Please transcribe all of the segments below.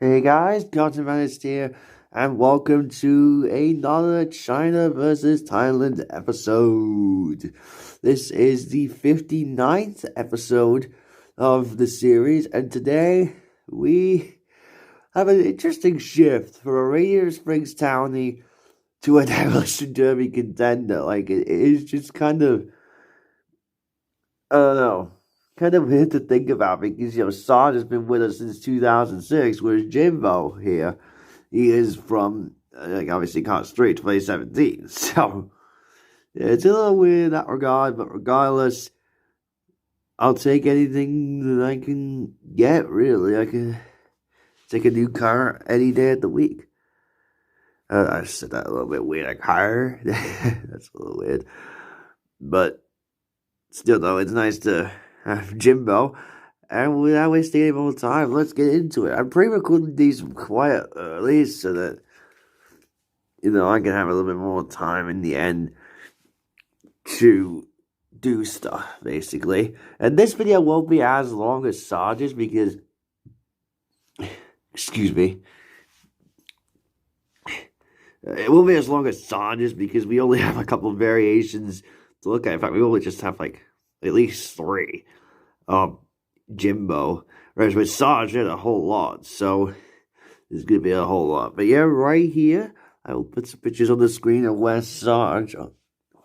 Hey guys, Captain Manist here, and welcome to another China versus Thailand episode. This is the 59th episode of the series, and today we have an interesting shift from a Radiator Springs townie to a Demolition Derby contender. It is just I don't know, kind of weird to think about because, Sarge has been with us since 2006, whereas Jimbo here, he is from, obviously, Caught Street 2017. So, yeah, it's a little weird in that regard, but regardless, I'll take anything that I can get, really. I can take a new car any day of the week. I said that a little bit weird, like, car. That's a little weird. But still, though, it's nice to have Jimbo. And without wasting any more time, let's get into it. I'm pre-recording these quite early so that, I can have a little bit more time in the end to do stuff, basically. And this video won't be as long as Sarge's because, excuse me, it won't be as long as Sarge's because we only have a couple of variations to look at. In fact, we only just have, at least 3. Jimbo. Whereas with Sarge, there's a whole lot. So, there's going to be a whole lot. But yeah, right here, I will put some pictures on the screen of where Sarge, am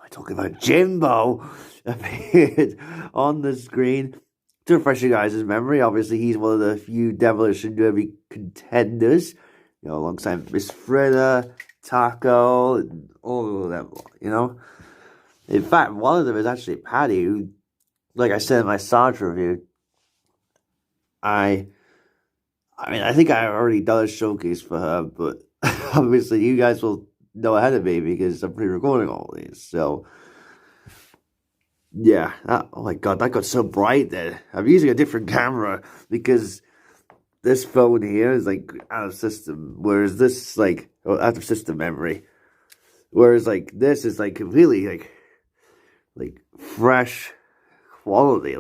I talking about Jimbo, appeared on the screen. To refresh you guys' memory, obviously, he's one of the few Demolition Derby contenders, alongside Miss Frida, Taco, and all of them, In fact, one of them is actually Patty, who, like I said in my Sarge review, I think I already done a showcase for her, but obviously you guys will know ahead of me because I'm pre-recording all these. So, yeah. Oh my god, that got so bright there. I'm using a different camera because this phone here is out of system, whereas this out of system memory. Whereas this is completely fresh quality.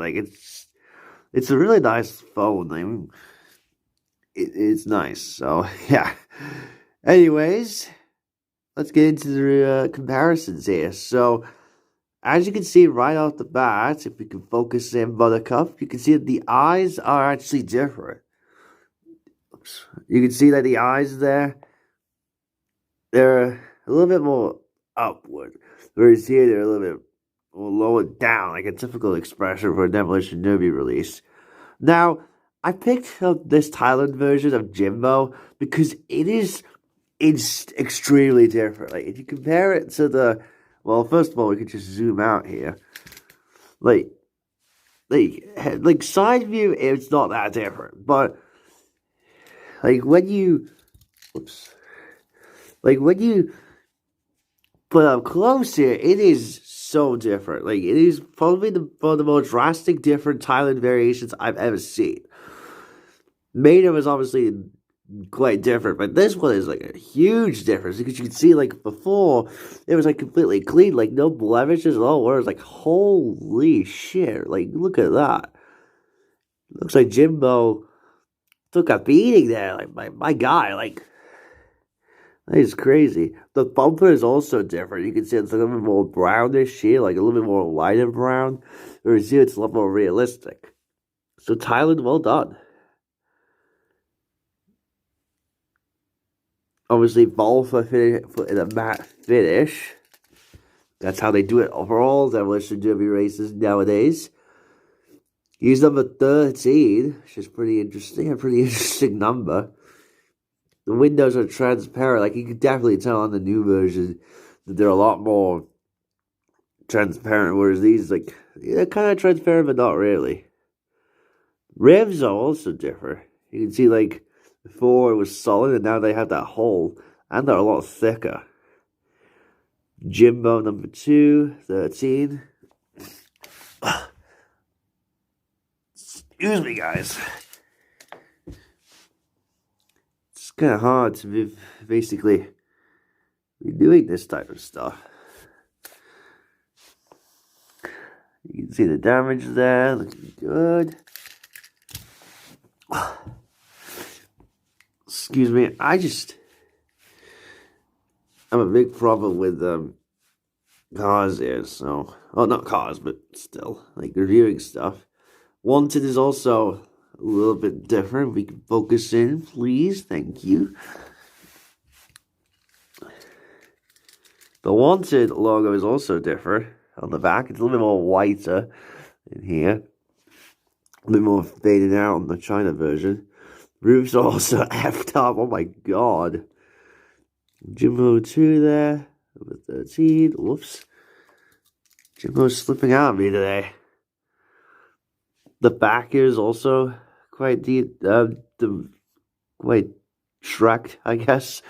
It's a really nice phone. It's nice. So, yeah. Anyways, let's get into the comparisons here. So, as you can see right off the bat, if we can focus in Buttercup, you can see that the eyes are actually different. Oops. You can see that the eyes there, they're a little bit more upward. Whereas here, they're a little bit more lower down, like a typical expression for a Demolition Derby release. Now, I picked up this Thailand version of Jimbo because it's extremely different. If you compare it to first of all, we could just zoom out here. Side view, it's not that different, but when you put up close here, it is so different. It is probably one of the most drastic different Thailand variations I've ever seen. Maiden was obviously quite different, but this one is a huge difference because you can see before it was completely clean, no blemishes at all. Whereas holy shit, look at that. Looks like Jimbo took a beating there. My guy, that is crazy. The bumper is also different. You can see it's a little bit more brownish here, a little bit more lighter brown. Whereas here it's a lot more realistic. So Thailand, well done. Obviously, both are in a matte finish. That's how they do it overall. Demolition Derby races nowadays. He's number 13, which is pretty interesting. A pretty interesting number. The windows are transparent. You can definitely tell on the new version that they're a lot more transparent. Whereas these, they're kind of transparent, but not really. Rims are also different. You can see, before it was solid, and now they have that hole, and they're a lot thicker. Jimbo number 2, 13. Excuse me, guys. It's kind of hard to be basically be doing this type of stuff. You can see the damage there, looking good. excuse me, I'm a big problem with cars here, so, well, not cars, but still, like reviewing stuff. Wanted is also a little bit different. We can focus in, please. Thank you. The Wanted logo is also different on the back. It's a little bit more whiter in here. A bit more faded out on the China version. Roof's also effed up. Oh my god. Jimbo 2 there. Number 13. Whoops. Jimbo's slipping out on me today. The back is also quite quite Shrek, I guess.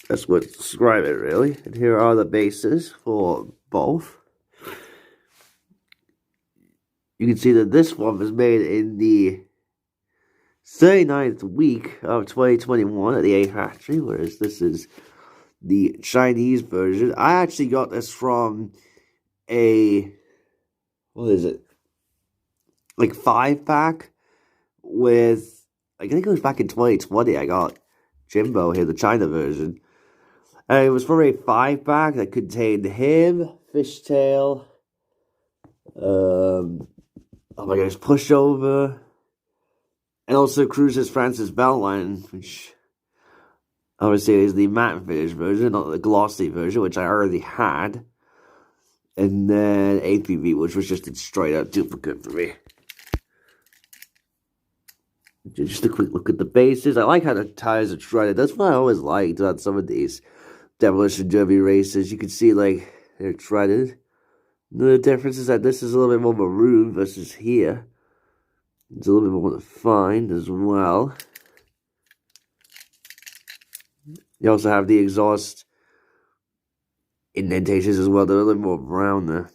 That's what describe it, really. And here are the bases for both. You can see that this one was made in the 39th week of 2021 at the A factory, whereas this is the Chinese version. I actually got this from a, what is it? Like 5-pack with, I think it was back in 2020 I got Jimbo here, the China version. And it was from a 5-pack that contained him, Fishtail, oh my gosh, Pushover, and also Cruises Francis Beltline, which obviously is the matte finish version, not the glossy version, which I already had. And then APV, which was just a straight up duplicate for me. Just a quick look at the bases. I like how the tires are shredded. That's what I always liked about some of these Demolition Derby races. You can see, like, they're shredded. The difference is that this is a little bit more maroon versus here. It's a little bit more defined as well. You also have the exhaust indentations as well. They're a little more brown there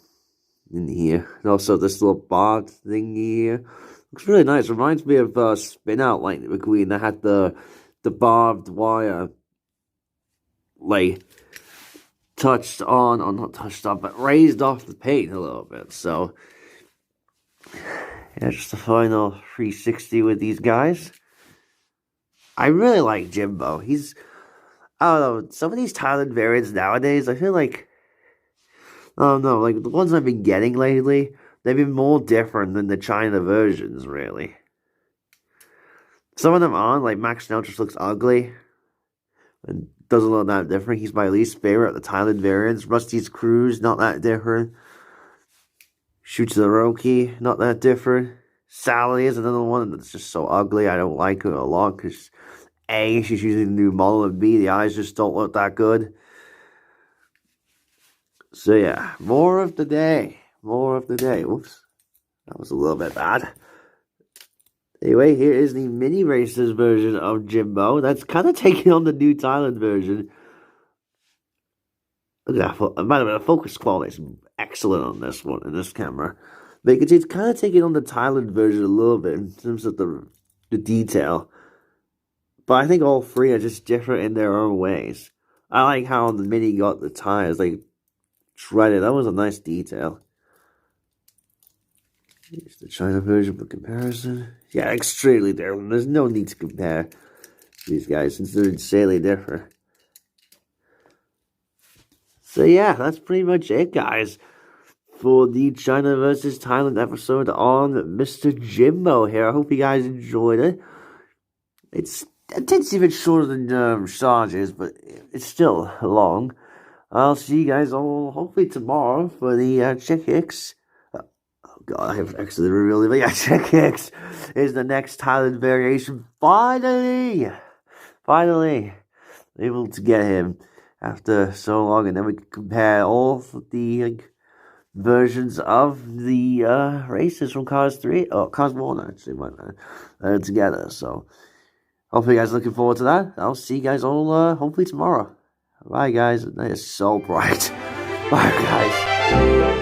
in here. And also this little bar thingy here. Looks really nice. Reminds me of Spin Out Lightning McQueen that had the barbed wire, like, touched on, or not touched on, but raised off the paint a little bit. So, yeah, just a final 360 with these guys. I really like Jimbo. He's, I don't know, some of these Thailand variants nowadays, I feel like, I don't know, like the ones I've been getting lately, they've been more different than the China versions, really. Some of them aren't, like Max Snell just looks ugly and doesn't look that different. He's my least favorite of the Thailand variants. Rusty's Cruise, not that different. Shoots the Roki, not that different. Sally is another one that's just so ugly. I don't like her a lot because A, she's using the new model, and B, the eyes just don't look that good. So yeah, more of the day. More of the day. Whoops. That was a little bit bad. Anyway, here is the mini racers version of Jimbo. That's kind of taking on the new Thailand version. Look at that. By the way, the focus quality is excellent on this one, in this camera. But you can see it's kind of taking on the Thailand version a little bit in terms of the detail. But I think all three are just different in their own ways. I like how the mini got the tires, like, shredded. That was a nice detail. Here's the China version for comparison. Yeah, extremely different. There's no need to compare these guys since they're insanely different. So yeah, that's pretty much it, guys, for the China versus Thailand episode on Mr. Jimbo here. I hope you guys enjoyed it. It's even shorter than Charges, but it's still long. I'll see you guys all hopefully tomorrow for the Chick Hicks. Oh god, I have actually revealed it, but yeah, Chick Hicks is the next Thailand variation. Finally able to get him after so long, and then we can compare all of the versions of the races from Cars 3, or Cars 1 actually, my bad, together. So hopefully you guys are looking forward to that. I'll see you guys all hopefully tomorrow. Bye guys. That is so bright. Bye guys.